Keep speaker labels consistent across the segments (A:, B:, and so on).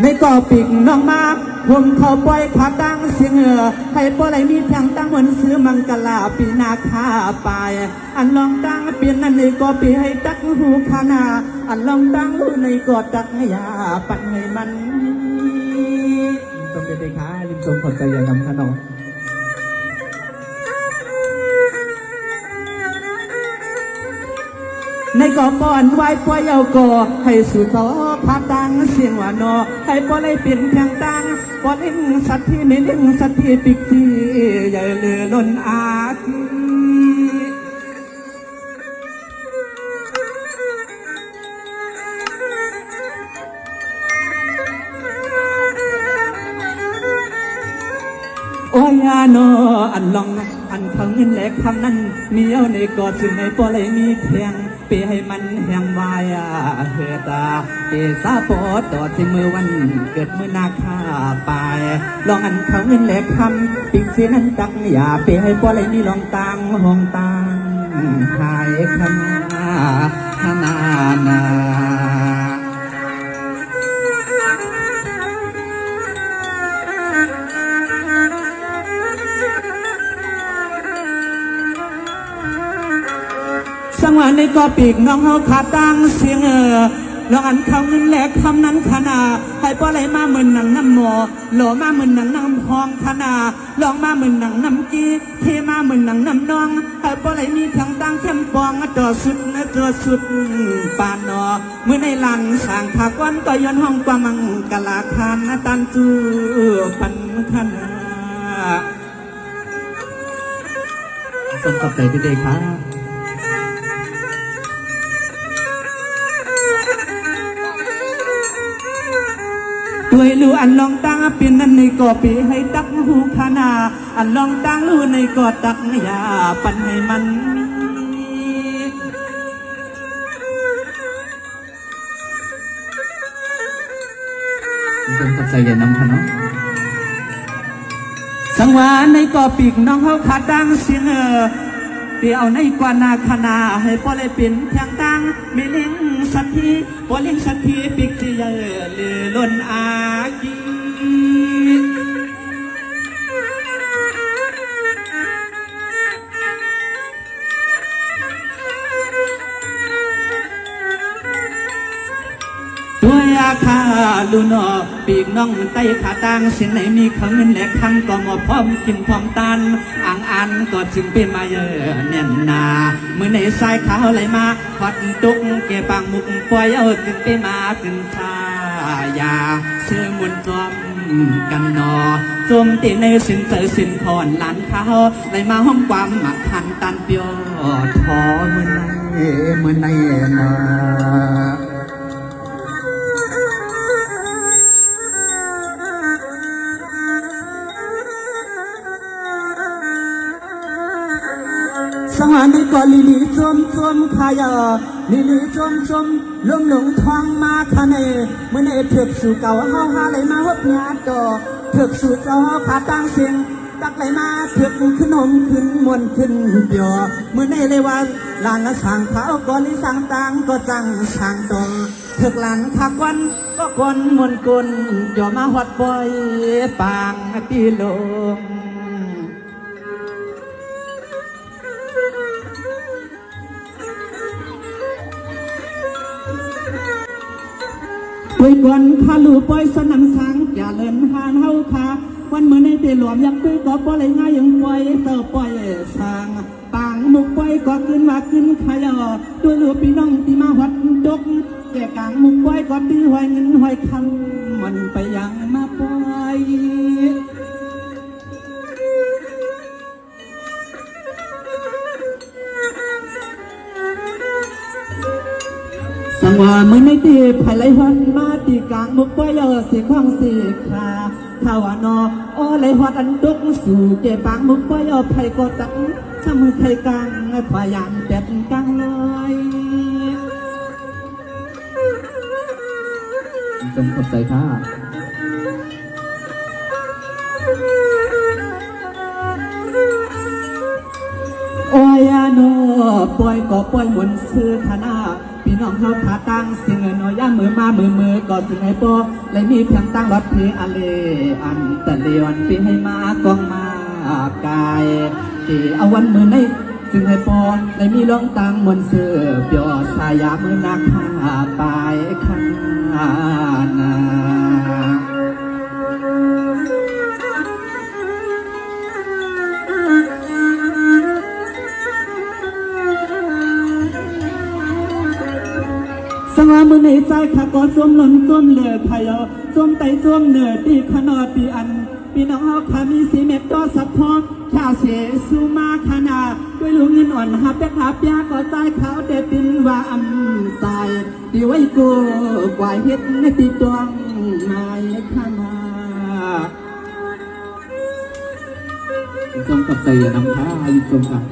A: ในก่อปีกน้องมาผมเขาปล่อยขาดังเสียงให้ปล่อยมีทางตั้งเหมือนซื้อมังกลาปีนาคาไปอันลองตั้งเปลี่ยนนั่นในก่อปีให้ตักหูขานาอันลองตั้งหูในก่อตักยาปัดให้มันจงเป็นขาลิมจงขอบใจอย่านำขนมในก่อป้อนไว้ปล่อยเอาก่อให้สู่ซอพาตังเสียงหวานอให้ปล่อยได้เปลี่ยนแข่งตังปล่อยเล่นสัตว์ที่ในเล่นสัตว์ที่ปิกที่ใหญ่เลือล้นอาทีโอ้ยโนอันลองอันเขาเงินแหลกคำนั้นมีเอาในกอดซึ่งในปอเลยมีแทงเปให้มันแหงวายเฮตาเปซาปอดต่อที่มือวันเกิดมือนาคาไปลองอันเขาเงินแหลกคำปิกเสียนั้นตักอย่าเปให้ปอเลยมีลองตังห้องตังหายขนานาสังวาในก่อปีกน้องเฮาขาดังเสียงลองอันเขาเงินแหลกคำนั้นขนาให้ป้อไหลมาเหมือนหนังน้ำหมอหล่อมาเหมือนหนังน้ำพองขนาลองมาเหมือนหนังน้ำกี้เทมาเหมือนหนังน้ำนองให้ป้อไหลมีทางตั้งเข้มปองต่อสุดตัวสุดปานนอเมื่อในหลังสางผักวันก็ย้อนห้องกว่ามังกลาคานตันจูปันขนาสมกับใจที่เด็กครับด้วยลูอันลองตั้งเปลี่ยนนั่นในก่อปีให้ตักหูขานาอันลองตั้งลูในก่อตักยาปันให้มันจงกับใจเย็นน้ำขนมสังวาในก่อปีกน้องเขาขาดดังเสียงเดี๋ยวในกว่านาคณาให้ปอเลยเป็นแทงตังมีเลี้ยงสัตทีปอเลี้ยงสัตทีปิกที่เยอะเลือล้นอากีด้วยอาคาลูนอปีกน้องไต้ขาตังเสียงไหนมีเขาเงินแหลกคังก็มาพร้อมกินพร้อมตันอ่างอันก็จึงเป็นมาเยอะแน่นนาเมื่อในสายขาวไหลมาพอดตุกเก็บปังมุกปล่อยเอาจึงเป็นมาจึงชายาเสื้อมุนจอมกันนอจมตีในสินเจอสินคอนหลานเขาไหลมาห้องความหมักทันตันเปียวทอเมื่อในนาสวรรค์ก็ลิลิจมขายลิลิจมลงทองมาคาเนเมื่อในเถือกสู่เก่าเฮาหาไหลมาฮบญาติก็เถือกสู่เจ้าขาตั้งเสียงตักไหลมาเถือกขึ้นนมขึ้นมวนขึ้นเดียวเมื่อในเลยว่าลานสั่งเขาก็ลิสั่งตังก็จังสั่งต่อเถือกลานขักวันก็คนมวนกลย่อมาหอดบ่อยปางตีลงไว้ก่อนข้าลูปล่อยสนามสังอย่าเลินหานเฮาขาวันเมื่อในเตหลวมยังตื้อก็ปล่อยง่ายยังปล่อยเติบปล่อยสังปางมุกปล่อยก็ขึ้นว่าขึ้นขยอด้วยลูกพี่น้องที่มาวัดดกแก่กลางมุกปล่อยก็ตื้อหอยเงินหอยคำมันไปยังมาปล่อยสังวามือในตีไผ่ไหลหันมาตีกลางมุกปอยสีข้องสีขาข้าวานอโอไหลหัดอันตุกสู่เก็บปางมุกปอยไผ่ก็ตักสมือไผ่กลางพยานเด็ดกลางลอยจงขอบใจค่ะโอ้ยโนปล่อยก็ปล่อยหมุนซื้อขนาปี พี่น้องเขาขาตั้งเสียงน้อยย่ามือมามือก็จึงให้ปอเลยมีเพียงตั้งรถเพอเลอันแต่เลียนปีให้มากองมากายที่เอาวันมือในจึงให้ปอเลยมีร้องตังมนเสือเปียวสายามือนักข้าไปข้างนา สงมือในใจข้าก็สวมหล่นสวมเหลือขยอสวมไตสวมเหนือตีขนอปีอันปีน้องข้ามีสีเม็ดก็สับพอข้าเสียสูมาขนาด้วยลุงเงินอ่อนหาเป็ดหาปยาก็ใจเขาเด็ดดินว่าอำใจดีไว้กูกว่าเฮ็ดในตีตวงไม่ขนาจงกับใจอย่านำท่าอยู่จงกับ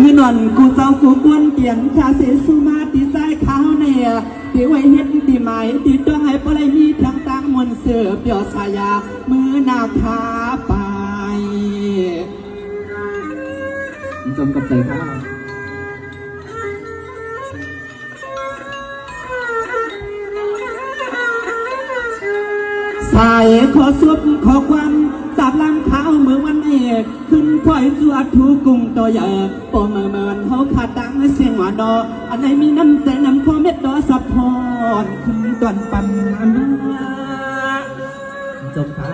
A: มีนอนกูเจ้ากูกวนเปลี่ยนชาเสสุมาตีใจเขาเนี่ยตีไว้เฮ็ดตีไม้ตีต้องให้ปลายมีทั้งตั้งมวลเสือเปียวสายามือหน้าขาไปจมกับใจข้าสายขอสุบขอความสาบลำเท้าเมื่อวันเอกขึ้นถอยจวดทูกุ้งตัวใหญ่ปมเมื่อวันเขาขาดตังเสียงหวานดออันไหนมีน้ำใจน้ำคอเม็ดดอสับพอนขึ้นตอนปันมาจบค่ะ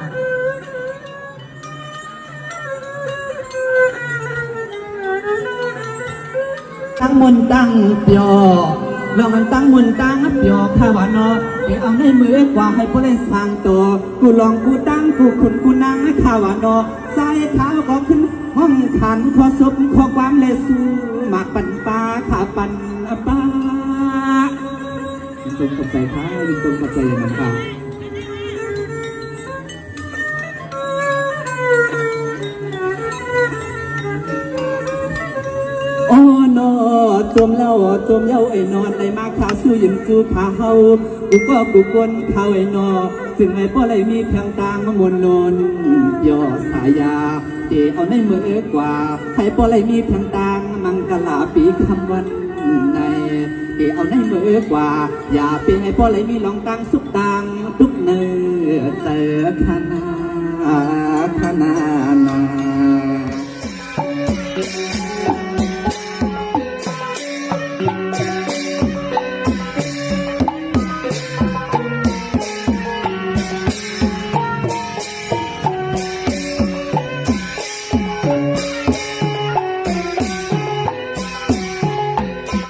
A: ตั้งมนตั้งเปียวลองมันตั้งมนตั้งเปียวข้าวานอเดี๋ยวเอาในมือกว่าให้พวกเล่นสร้างตัวกูลองกูตั้งกูขุนกูนั่งข้าวานอใส่ข้าวก็ขึ้นห้องขันขอศพขอความเลสูหมากปันปลาข้าปันปลาจงกับใจข้าจงกับใจน้ำปลาโอ้นอจมเล่าจมเย้าไอ้นอนในมาขาสู้ยิมจูขาเฮากูก็กูกวนเขาไอ้นอซึ่งไอ้พ่อไรมีเพียงตางมามวนนนย่อสายาเอเอาในมือกว่าให้พ่อไรมีเพียงตางมังกลาปีคำวันในเอเอาในมือกว่าอย่าเป็นไอ้พ่อไรมีลองตังสุกตังทุกเนื้อเจอขนานา